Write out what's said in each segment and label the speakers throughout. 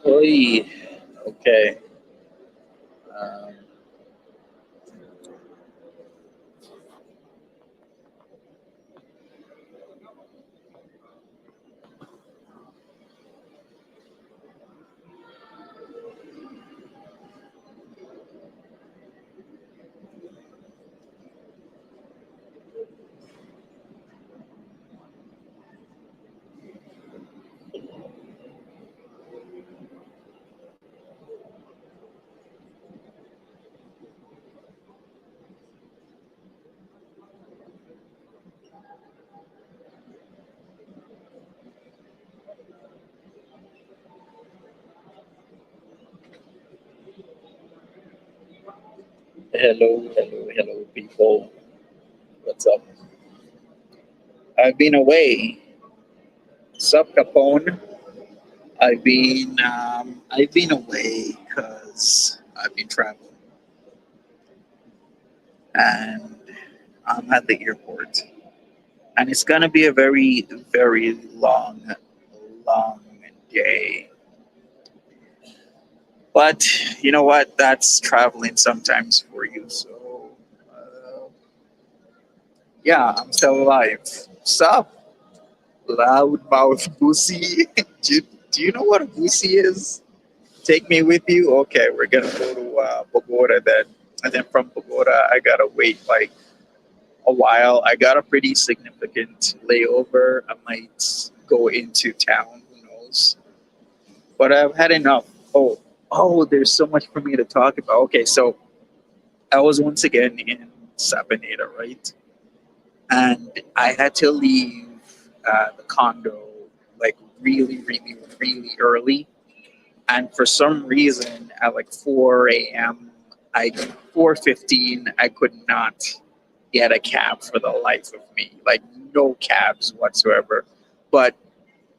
Speaker 1: Oi. Okay. Um, hello, hello, hello, people. What's up? I've been away. Sup, Capone? I've been away because I've been traveling, and I'm at the airport, and it's gonna be a very, very long day. But you know what? That's traveling sometimes for you. So, uh, yeah, I'm still alive. Sup, loudmouth Boosie? Do you know what a Boosie is? Take me with you. Okay, we're gonna go to Bogota then, and then from Bogota, I gotta wait like a while. I got a pretty significant layover. I might go into town. Who knows? But I've had enough. Oh, there's so much for me to talk about. Okay, so I was once again in Sabaneta, right? And I had to leave the condo like really, really, really early. And for some reason, at like 4 a.m., I 4:15, I could not get a cab for the life of me. Like no cabs whatsoever. But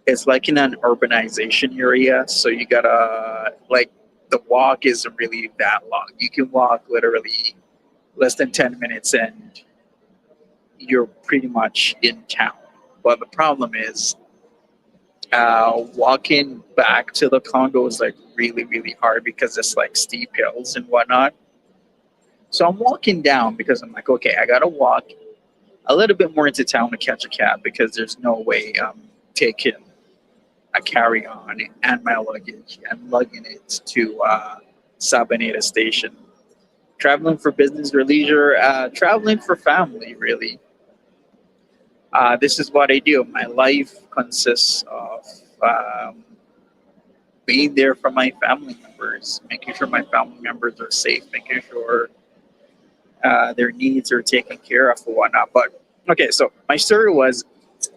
Speaker 1: it's like in an urbanization area, so you gotta like the walk isn't really that long. You can walk literally less than 10 minutes and you're pretty much in town. But the problem is, walking back to the condo is like really, really hard because it's like steep hills and whatnot. So I'm walking down because I'm like, okay, I gotta walk a little bit more into town to catch a cab because there's no way I'm taking a carry on and my luggage and lugging it to Sabaneta Station. Traveling for business or leisure, traveling for family, really. This is what I do. My life consists of um, being there for my family members, making sure my family members are safe, making sure their needs are taken care of and whatnot. But okay, so my story was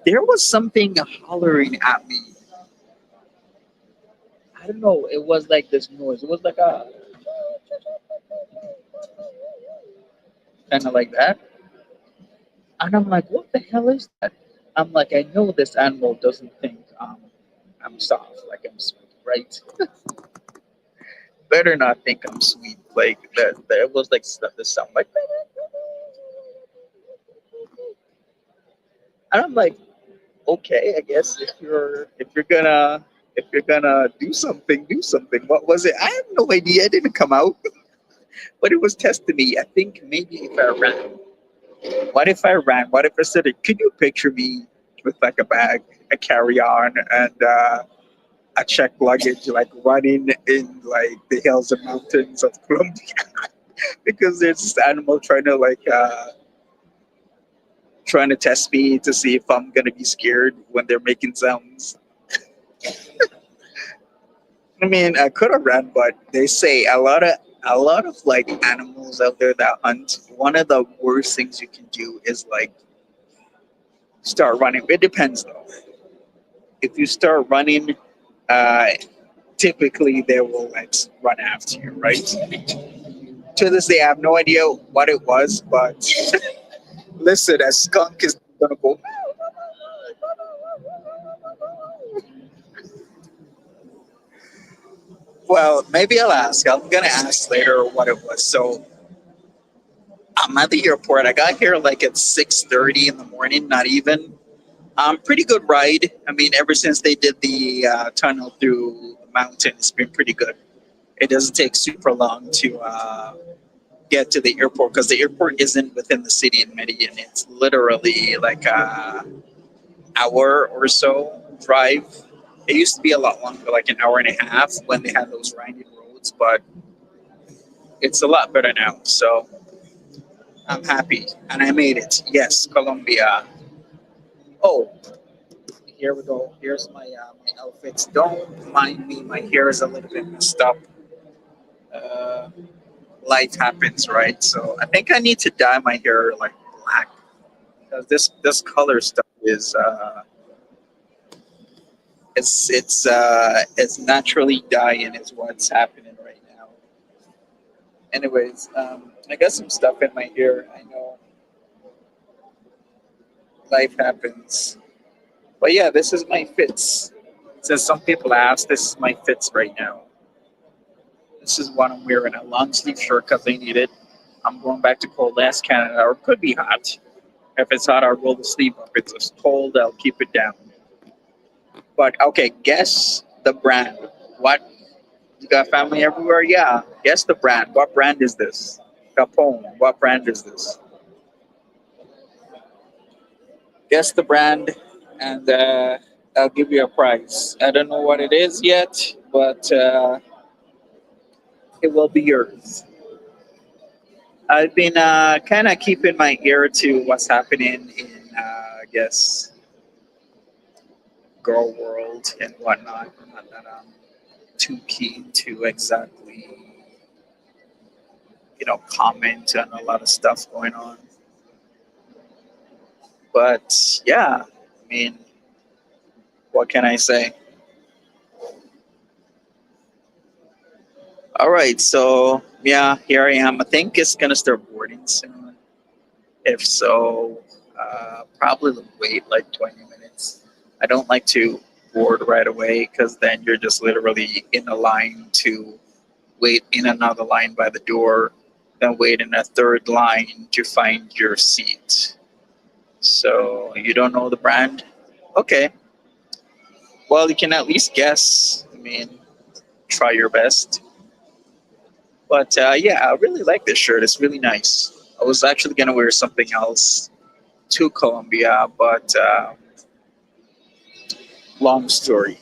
Speaker 1: there was something hollering at me. I don't know. It was like this noise. It was like a kind of like that. And I'm like, what the hell is that? I'm like, I know this animal doesn't think I'm soft, like I'm sweet, right? Better not think I'm sweet. Like that, that was like the sound like, and I'm like, okay, I guess if you're gonna do something, do something. What was it? I have no idea. It didn't come out, but it was testing me. I think maybe if I ran. What if I ran? What if I said, could you picture me with like a bag, a carry on, and a checked luggage, like running in like the hills and mountains of Colombia because there's this animal trying to test me to see if I'm gonna be scared when they're making sounds. I mean, I could have ran, but they say a lot of like animals out there that hunt. One of the worst things you can do is like start running. It depends though. If you start running, uh, typically they will like run after you, right? To this day, I have no idea what it was, but listen, a skunk is gonna go. Well, maybe I'll ask. I'm gonna ask later what it was. So I'm at the airport. I got here like at 6:30 in the morning. Not even. Pretty good ride. I mean, ever since they did the tunnel through mountain. It's been pretty good. It doesn't take super long to get to the airport because the airport isn't within the city in Medellin. It's literally like a hour or so drive. It used to be a lot longer, like an hour and a half when they had those winding roads, but it's a lot better now. So I'm happy, and I made it. Yes, Colombia. Oh, here we go. Here's my outfits. Don't mind me. My hair is a little bit messed up. Uh, Life happens, right? So I think I need to dye my hair like black because this color stuff it's naturally dying is what's happening right now. Anyways, I got some stuff in my hair. I know life happens, but yeah, this is my fits. Since some people ask, this is my fits right now. This is what I'm wearing, a long sleeve shirt because I need it. I'm going back to cold ass Canada, or it could be hot. If it's hot, I'll roll the sleeve up. If it's cold, I'll keep it down. But okay, guess the brand. What? You got family everywhere? Yeah. Guess the brand. What brand is this? Capone. What brand is this? Guess the brand, and I'll give you a prize. I don't know what it is yet, but it will be yours. I've been kind of keeping my ear to what's happening in, I guess, girl world and whatnot. Not that I'm too keen to exactly, comment on a lot of stuff going on. But yeah, I mean, what can I say? All right, so yeah, here I am. I think it's gonna start boarding soon. If so, probably wait like 20 minutes. I don't like to board right away because then you're just literally in a line to wait in another line by the door, then wait in a third line to find your seat. So you don't know the brand? Okay. Well, you can at least guess. I mean, try your best. But yeah, I really like this shirt. It's really nice. I was actually gonna wear something else to Colombia, but long story.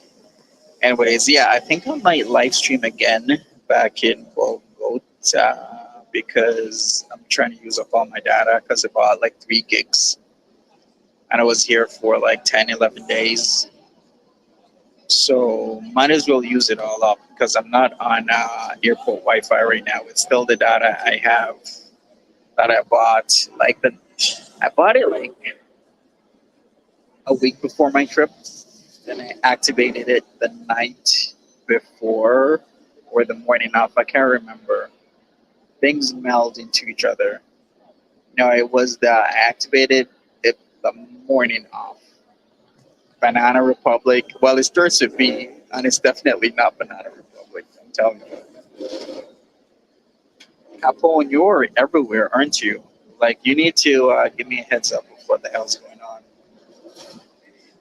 Speaker 1: Anyways, yeah, I think I might live stream again back in Bogota because I'm trying to use up all my data because I bought like 3 gigs and I was here for like 10, 11 days. So might as well use it all up because I'm not on airport Wi-Fi right now. It's still the data I have that I bought. I bought it like a week before my trip. Then I activated it the night before or the morning of. I can't remember. Things meld into each other. No, it was I activated it the morning of. Banana Republic. Well, it starts with B, and it's definitely not Banana Republic. I'm telling you. Capone, you're everywhere, aren't you? Like, you need to give me a heads up of what the hell's going on.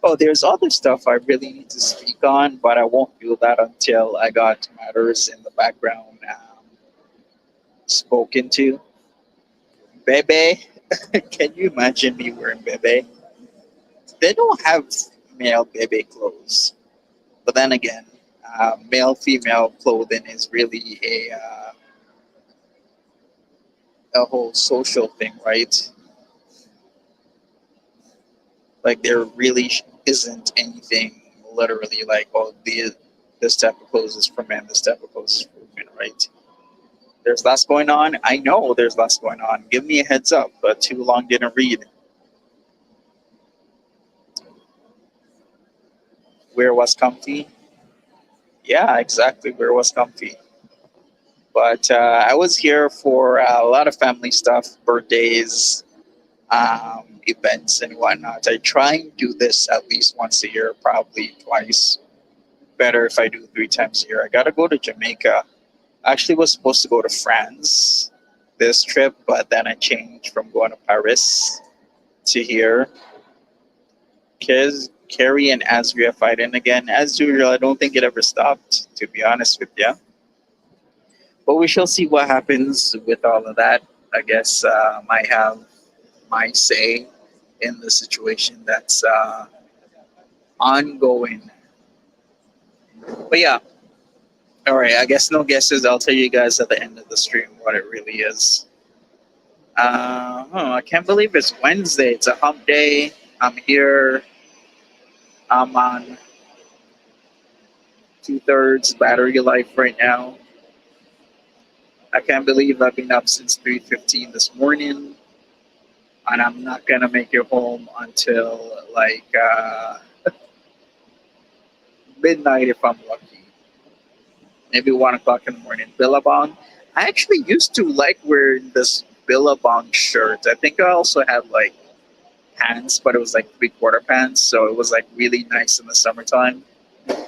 Speaker 1: Oh, there's other stuff I really need to speak on, but I won't do that until I got matters in the background spoken to. Bebe, can you imagine me wearing Bebe? They don't have male Bebe clothes, but then again, male female clothing is really a whole social thing, right? Like there really isn't anything literally like, oh, this type of clothes is for men, this type of clothes is for women, right? There's less going on. I know there's less going on. Give me a heads up. But too long didn't read. Where was comfy? Yeah, exactly. Where was comfy? But I was here for a lot of family stuff, birthdays, events, and whatnot. I try and do this at least once a year, probably twice. Better if I do 3 times a year. I gotta go to Jamaica. I actually was supposed to go to France this trip, but then I changed from going to Paris to here. Because Carrie and Azria fighting again. As usual, I don't think it ever stopped. to be honest with you. But we shall see what happens with all of that. I guess I have my say in the situation that's ongoing. But yeah, all right. I guess no guesses. I'll tell you guys at the end of the stream what it really is. I can't believe it's Wednesday. It's a hump day. I'm here. I'm on two-thirds battery life right now. I can't believe I've been up since 3:15 this morning, and I'm not gonna make it home until like midnight if I'm lucky. Maybe 1 o'clock in the morning. Billabong. I actually used to like wearing this Billabong shirt. I think I also had like pants, but it was like three-quarter pants, so it was like really nice in the summertime.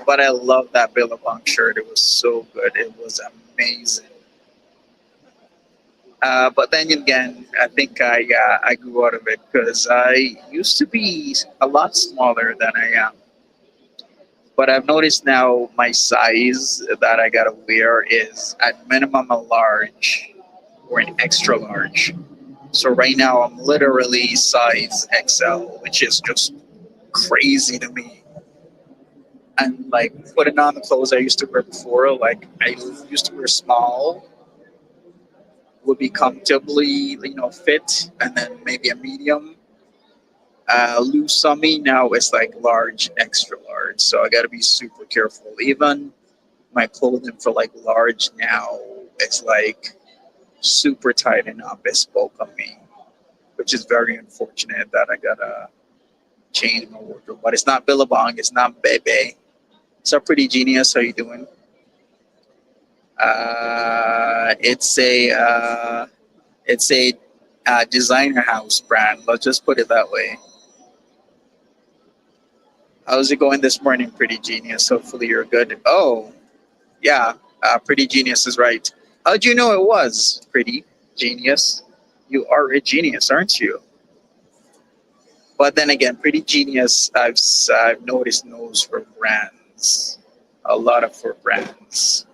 Speaker 1: But I love that Billabong shirt. It was so good. It was amazing. But then again, I think I grew out of it because I used to be a lot smaller than I am. But I've noticed now my size that I gotta wear is at minimum a large or an extra large. So right now I'm literally size XL, which is just crazy to me. And like putting on the clothes I used to wear before, like I used to wear small, would be comfortably, fit, and then maybe a medium. Loose on me now it's like large, extra large. So I got to be super careful. Even my clothing for like large now, it's like super tight and not bespoke on me, which is very unfortunate that I gotta change my wardrobe. But it's not Billabong, it's not Bebe. So pretty genius. How you doing? It's a designer house brand. Let's just put it that way. How's it going this morning, Pretty Genius? Hopefully you're good. Oh, yeah, Pretty Genius is right. How'd you know it was Pretty Genius? You are a genius, aren't you? But then again, Pretty Genius, I've noticed knows for brands, a lot of for brands,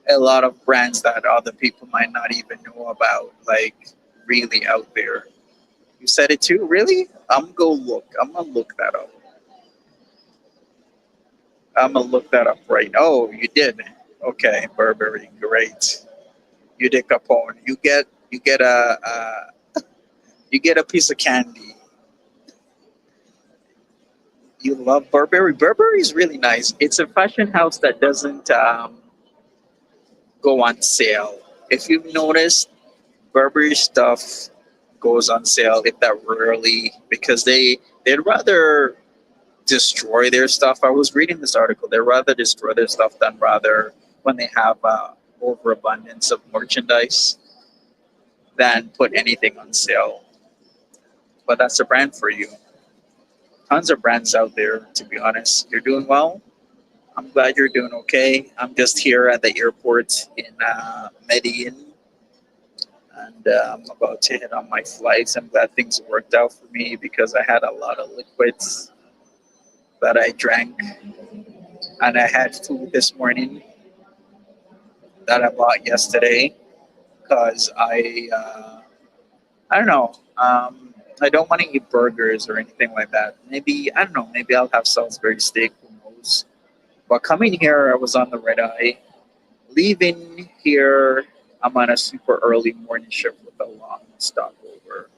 Speaker 1: a lot of brands that other people might not even know about, like really out there. You said it too, really? I'm gonna look that up. I'm gonna look that up right. Oh, you did. Okay, Burberry, great. You did Capone. You get a piece of candy. You love Burberry. Burberry is really nice. It's a fashion house that doesn't go on sale. If you've noticed, Burberry stuff goes on sale if that rarely because they'd rather destroy their stuff. I was reading this article. They rather destroy their stuff than rather when they have overabundance of merchandise than put anything on sale. But that's a brand for you. Tons of brands out there. To be honest, you're doing well. I'm glad you're doing okay. I'm just here at the airport in Medellin, and I'm about to hit on my flights. I'm glad things worked out for me because I had a lot of liquids that I drank, and I had food this morning that I bought yesterday because I don't know. I don't want to eat burgers or anything like that. Maybe I don't know. Maybe I'll have Salisbury steak. Who knows? But coming here, I was on the red eye. Leaving here, I'm on a super early morning shift with a long stopover.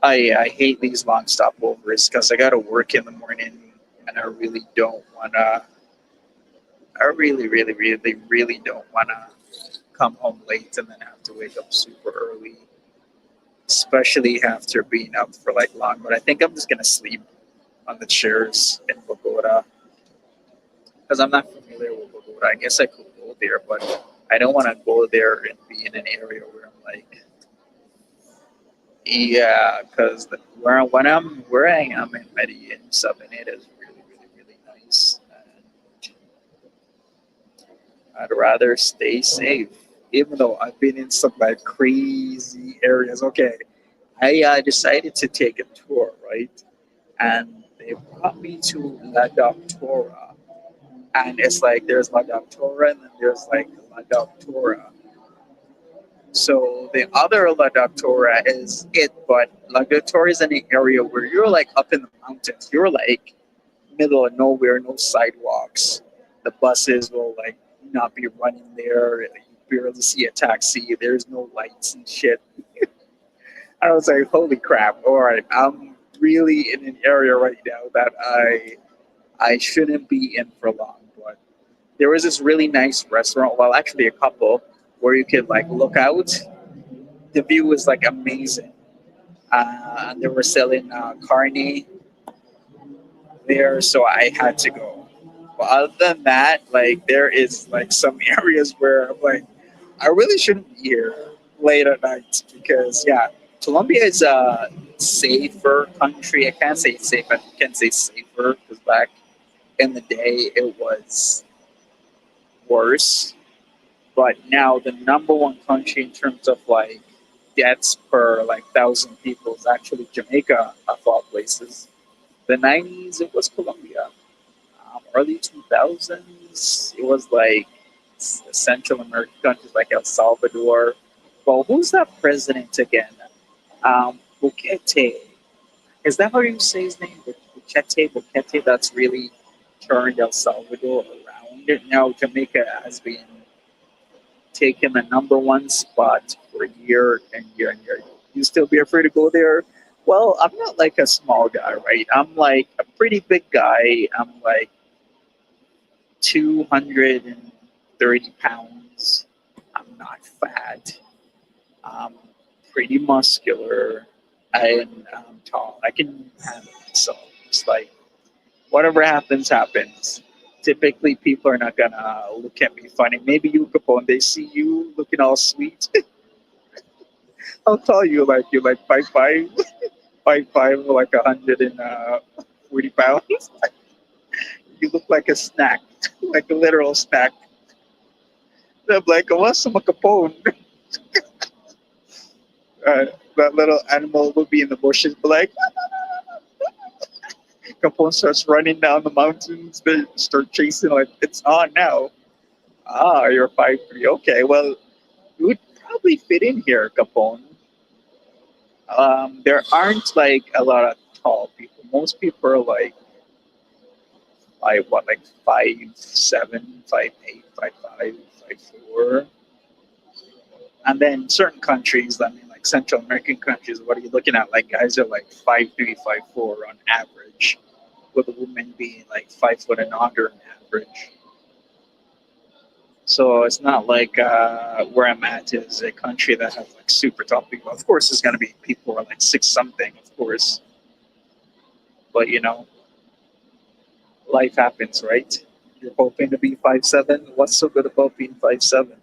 Speaker 1: I hate these long stopovers because I got to work in the morning, and I really don't wanna. I really don't wanna come home late and then have to wake up super early, especially after being up for like long. But I think I'm just gonna sleep on the chairs in Bogota because I'm not familiar with Bogota. I guess I could go there, but I don't want to go there and be in an area where I'm like, yeah, because where I am in Medellin, Sabaneta is really nice. And I'd rather stay safe, even though I've been in some like crazy areas. Okay, I decided to take a tour, right? And they brought me to La Doctora, and it's like there's La Doctora and then there's like La Doctora. So the other La Doctora is it, but La Doctora is in an area where you're like up in the mountains. You're like middle of nowhere, no sidewalks. The buses will like not be running there. You barely see a taxi. There's no lights and shit. I was like, holy crap! All right, I'm really in an area right now that I shouldn't be in for long. But there was this really nice restaurant. Well, actually, a couple where you could like look out. The view was like amazing. And they were selling carne there, so I had to go. But other than that, like there is like some areas where I'm like, I really shouldn't be here late at night because yeah, Colombia is a safer country. I can't say safe, I can say safer because back in the day it was worse. But now the number one country in terms of like deaths per like thousand people is actually Jamaica of all places. The 90s it was Colombia. Early 2000s it was like Central American countries like El Salvador. Well, who's that president again? Bukete. Is that how you say his name? Bukete. Bukete. That's really turned El Salvador around. Now Jamaica has been taking the number one spot for year and year and year. You still be afraid to go there? Well, I'm not like a small guy, right? I'm like a pretty big guy. I'm like 230 pounds. I'm not fat. I'm pretty muscular. And I'm tall. I can handle myself. It's like whatever happens, happens. Typically, people are not gonna look at me funny. Maybe you, Capone, they see you looking all sweet. I'll tell you, like you're like 5'5", 5'5", like 140 pounds. You look like a snack, like a literal snack. I'm like, I want some Capone. That little animal will be in the bushes, but like Capone starts running down the mountains. They start chasing, like it's on now. Ah, you're 5'3". Okay, well, you would probably fit in here, Capone. There aren't like a lot of tall people. Most people are like what, like 5'7", 5'8", 5'5", 5'4". And then certain countries, I mean, like Central American countries, what are you looking at? Like guys are like 5'3", 5'4" on average, with a woman being like 5 foot and under on average. So it's not like where I'm at is a country that has like super tall people. Of course, there's gonna be people who are like six something, of course, but you know, life happens, right? You're hoping to be 5'7". What's so good about being 5'7"?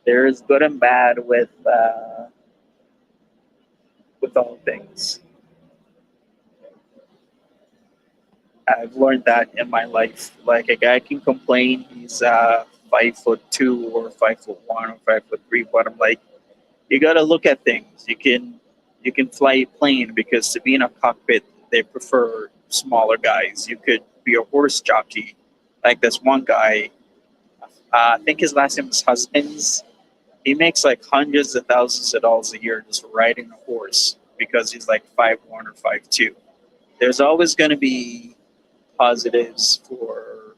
Speaker 1: There's good and bad with all things. I've learned that in my life. Like a guy can complain he's 5'2" or 5'1" or 5'3", but I'm like, you gotta look at things. You can fly a plane because to be in a cockpit they prefer smaller guys. You could be a horse jockey, like this one guy. I think his last name is Husbands. He makes like hundreds of thousands of dollars a year just riding a horse because he's like 5'1" or 5'2". There's always going to be positives for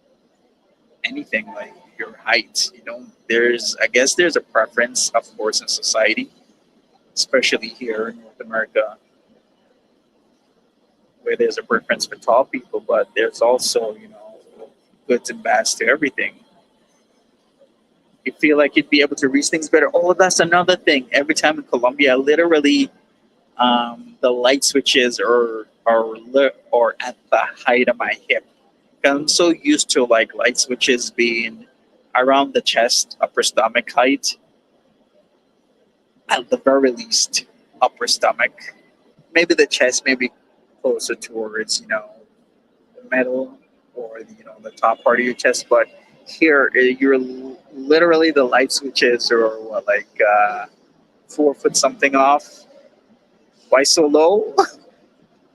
Speaker 1: anything like your height. You know, there's I guess there's a preference, of course, in society, especially here in North America, where there's a preference for tall people, but there's also, you know, goods and bads to everything. You feel like you'd be able to reach things better. Oh, that's another thing. Every time in Colombia, literally, the light switches are at the height of my hip. I'm so used to like light switches being around the chest, upper stomach height, at the very least, upper stomach. Maybe the chest, maybe closer towards the middle or the top part of your chest. But here, you're literally the light switches are what, like 4 foot something off. Why so low?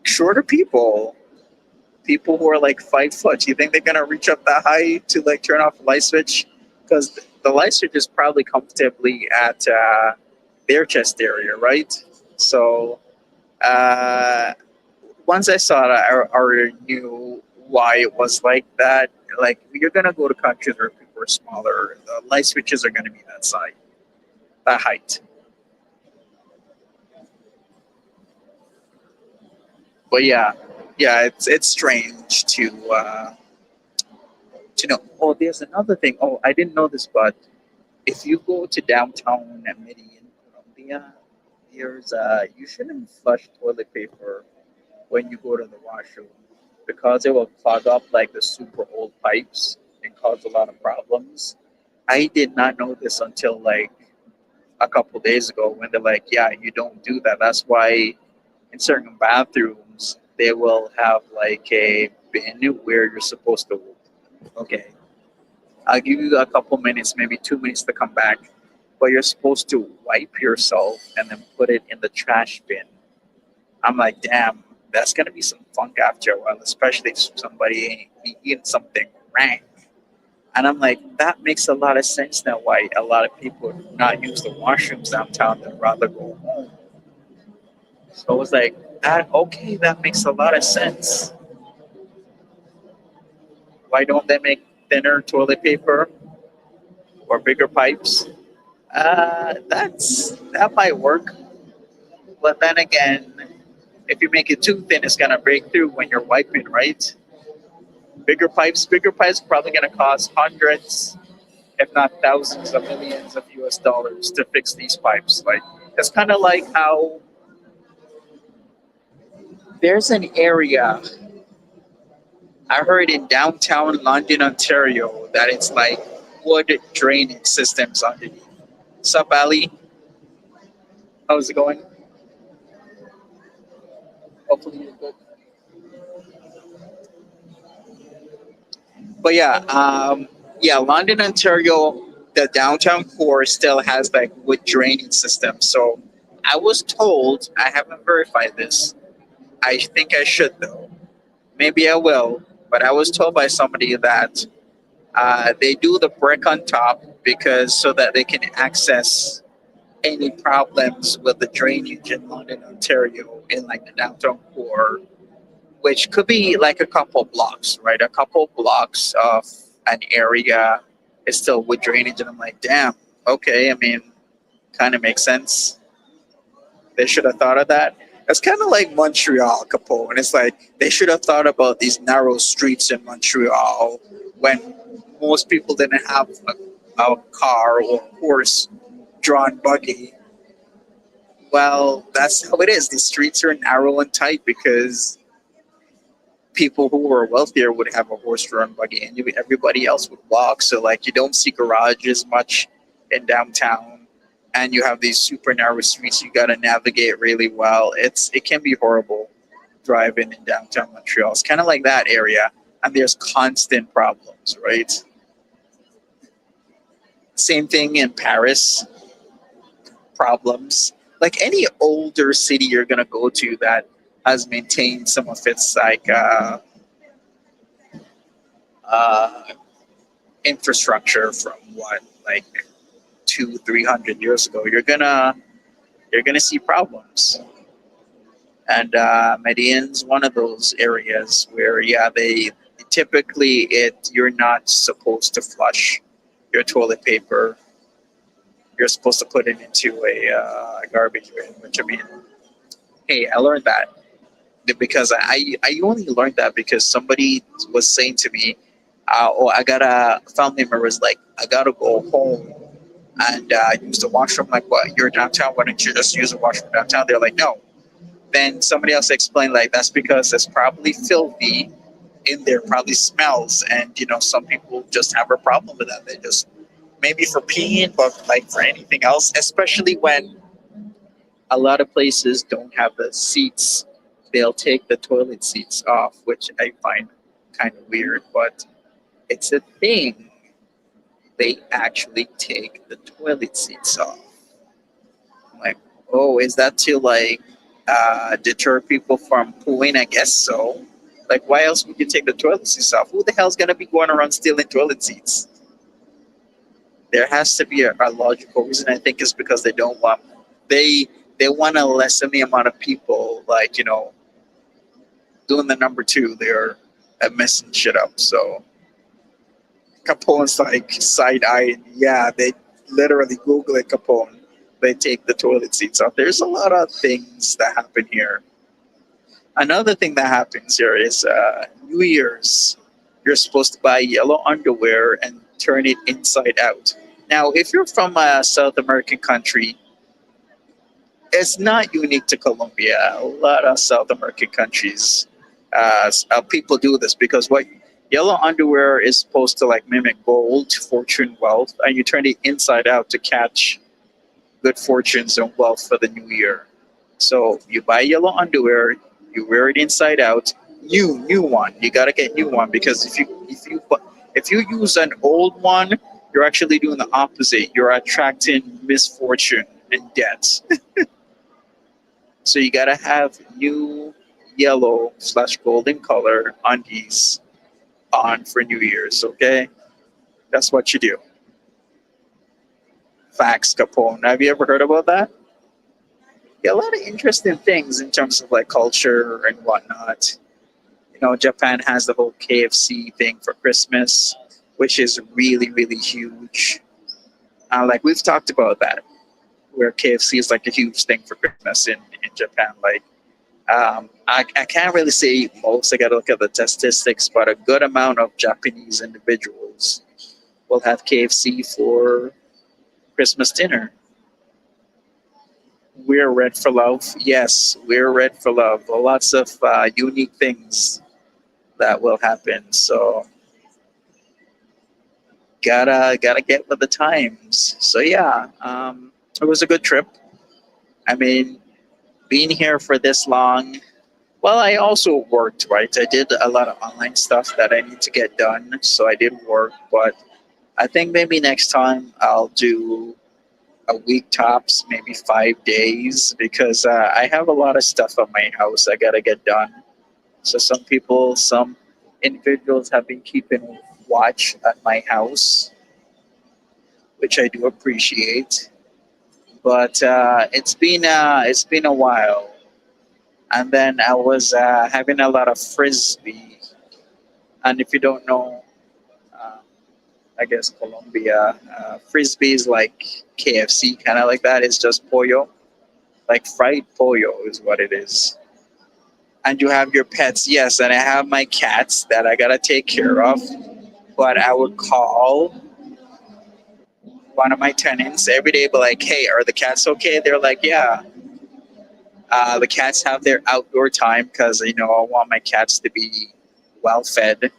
Speaker 1: Shorter people people who are like 5 foot, you think they're gonna reach up that high to like turn off the light switch? Because the light switch is probably comfortably at their chest area, right? So uh, once I saw that, I already knew why it was like that. Like you're gonna go to countries where people are smaller, the light switches are gonna be that size, that height. But yeah, yeah, it's strange to know. Oh, there's another thing. Oh, I didn't know this, but if you go to downtown Medellin, Colombia, there's you shouldn't flush toilet paper when you go to the washroom because it will clog up like the super old pipes and cause a lot of problems. I did not know this until like a couple days ago when they're like, yeah, you don't do that. That's why in certain bathrooms they will have like a bin where you're supposed to. Okay, I'll give you a couple minutes, maybe 2 minutes to come back, but you're supposed to wipe yourself and then put it in the trash bin. I'm like, damn, that's gonna be some funk after a while, especially if somebody be eating something rank. And I'm like, that makes a lot of sense now why a lot of people do not use the washrooms downtown and rather go home. So I was like, that okay, that makes a lot of sense. Why don't they make thinner toilet paper or bigger pipes? That might work, but then again, if you make it too thin, it's gonna break through when you're wiping, right? Bigger pipes probably gonna cost hundreds, if not thousands of millions of US dollars to fix these pipes. Like it's kind of like how there's an area I heard in downtown London, Ontario, that it's like wood drainage systems underneath. Sup, Ali? How's it going? Hopefully you're good. But yeah, London, Ontario, the downtown core still has like wood drainage systems. So I was told, I haven't verified this. I think I should though. Maybe I will. But I was told by somebody that they do the brick on top because so that they can access any problems with the drainage in London, Ontario, in like the downtown core, which could be like a couple blocks, right? A couple blocks of an area is still with drainage, and I'm like, damn, okay. I mean, kind of makes sense. They should have thought of that. It's kind of like Montreal, Capone. And it's like they should have thought about these narrow streets in Montreal when most people didn't have a car or horse drawn buggy. Well, that's how it is. The streets are narrow and tight because people who were wealthier would have a horse-drawn buggy, and everybody else would walk. So, like, you don't see garages much in downtown, and you have these super narrow streets. You got to navigate really well. It can be horrible driving in downtown Montreal. It's kind of like that area, and there's constant problems, right? Same thing in Paris. Problems. Like any older city you're gonna go to that has maintained some of its like uh, infrastructure from what like 200-300 years ago, you're gonna see problems. And Medellin's one of those areas where yeah they typically it you're not supposed to flush your toilet paper. You're supposed to put it into a garbage bin, which I mean, hey, I learned that because I only learned that because somebody was saying to me, "Oh, I gotta." Family member was like, "I gotta go home and use the washroom." Like, what? You're downtown. Why don't you just use the washroom downtown? They're like, "No." Then somebody else explained like that's because it's probably filthy in there, probably smells, and some people just have a problem with that. They just maybe for peeing, but like for anything else, especially when a lot of places don't have the seats. They'll take the toilet seats off, which I find kind of weird, but it's a thing. They actually take the toilet seats off. I'm like, oh, is that to like deter people from pooing? I guess so. Like, why else would you take the toilet seats off? Who the hell's gonna be going around stealing toilet seats? There has to be a logical reason. I think it's because they don't want they they want to lessen the amount of people, like, doing the number two. They're messing shit up. So Capone's like side eye. Yeah, they literally Google it, Capone. They take the toilet seats off. There's a lot of things that happen here. Another thing that happens here is New Year's. You're supposed to buy yellow underwear and turn it inside out. Now, if you're from a South American country, it's not unique to Colombia. A lot of South American countries, people do this because what yellow underwear is supposed to like mimic gold, fortune, wealth, and you turn it inside out to catch good fortunes and wealth for the new year. So you buy yellow underwear, you wear it inside out. New one. You gotta get new one because if you use an old one, you're actually doing the opposite. You're attracting misfortune and debt. So you gotta have new yellow/golden color undies on for New Year's. Okay, that's what you do. Facts, Capone. Have you ever heard about that? Yeah, a lot of interesting things in terms of like culture and whatnot. Japan has the whole KFC thing for Christmas, which is really, really huge. Like we've talked about that, where KFC is like a huge thing for Christmas in Japan. Like, I can't really say most. I got to look at the statistics, but a good amount of Japanese individuals will have KFC for Christmas dinner. We're red for love. Yes, we're red for love. Lots of unique things that will happen. So gotta get with the times. So yeah, it was a good trip. I mean, being here for this long. Well, I also worked, right? I did a lot of online stuff that I need to get done, so I did work. But I think maybe next time I'll do a week tops, maybe 5 days, because I have a lot of stuff at my house I gotta get done. So some individuals have been keeping watch at my house, which I do appreciate. But it's been a while, and then I was having a lot of frisbee. And if you don't know, uh, I guess Colombia, frisbee is like KFC, kind of like that. It's just pollo, like fried pollo is what it is. And you have your pets, yes, and I have my cats that I gotta take care of. But I would call one of my tenants every day, be like, "Hey, are the cats okay?" They're like, "Yeah." The cats have their outdoor time because I want my cats to be well fed,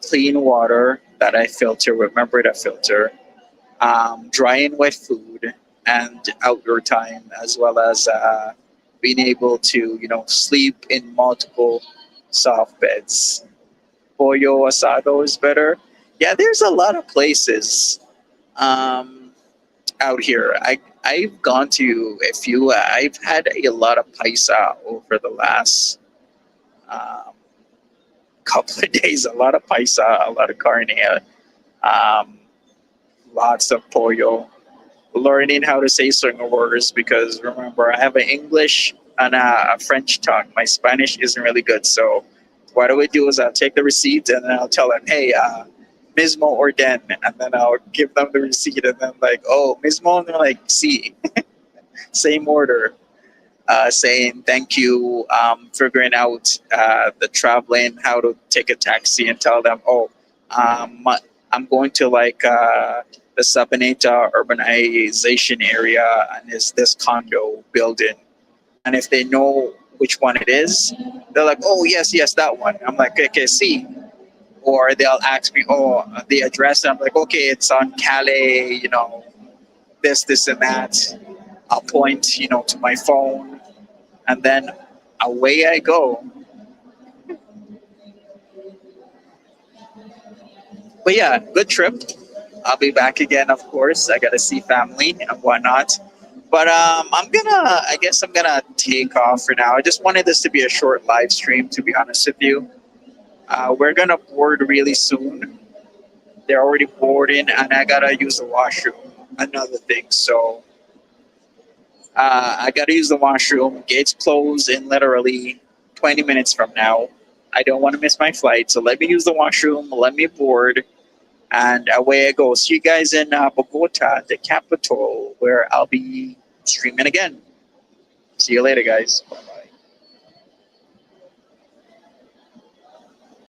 Speaker 1: clean water that I filter. Remember to filter, dry and wet food, and outdoor time, as well as being able to sleep in multiple soft beds. Pollo asado is better. Yeah, there's a lot of places um, out here. I've gone to a few. I've had a lot of paisa over the last um, couple of days. A lot of paisa, a lot of carne, um, lots of pollo. Learning how to say certain words because remember I have an English and a French tongue. My Spanish isn't really good, so what I would do is I'll take the receipt and then I'll tell them, "Hey, mismo orden," and then I'll give them the receipt and then like, "Oh, mismo," and they're like, "See," same order. Saying thank you, figuring out the traveling, how to take a taxi, and tell them, "Oh, I'm going to like the Sabaneta urbanization area, and it's this condo building." And if they know which one it is, they're like, "Oh, yes, yes, that one." I'm like, "Okay, see." Or they'll ask me, "Oh, the address," and I'm like, "Okay, it's on Calais, this, and that." I'll point, to my phone, and then away I go. But yeah, good trip. I'll be back again, of course. I gotta see family and whatnot. But I guess I'm gonna take off for now. I just wanted this to be a short live stream, to be honest with you. We're gonna board really soon. They're already boarding, and I gotta use the washroom. Another thing, so I gotta use the washroom. Gates close in literally 20 minutes from now. I don't want to miss my flight, so let me use the washroom. Let me board, and away I go. See you guys in Bogota, the capital, where I'll be streaming again. See you later, guys.